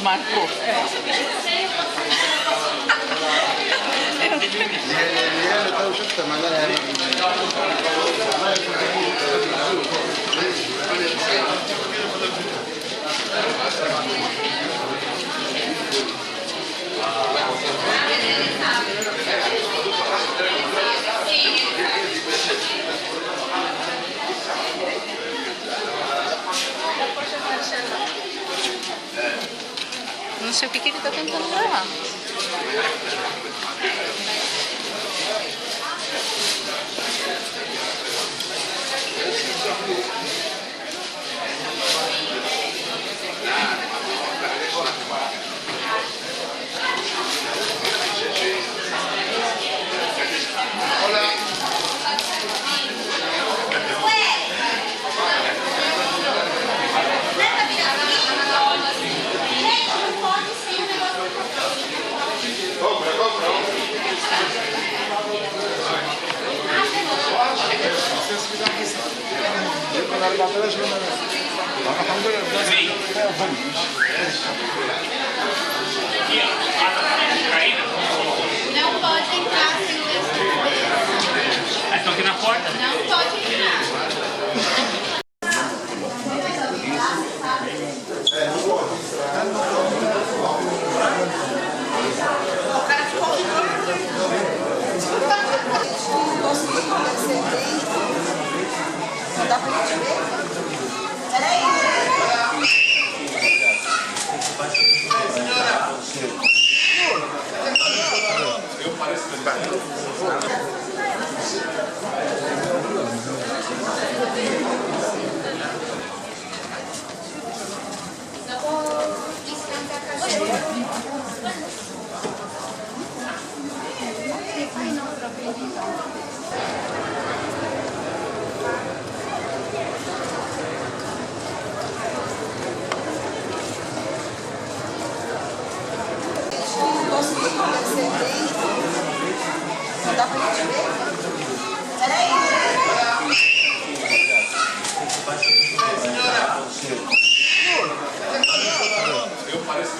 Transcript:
te marcou. Não sei o que ele está tentando gravar. Não pode entrar sem o Estão aqui na porta? Não pode entrar. O cara ficou não dá pra gente ver? Peraí. Eu pareço Não dá pra gente ver? Peraí. Eu pareço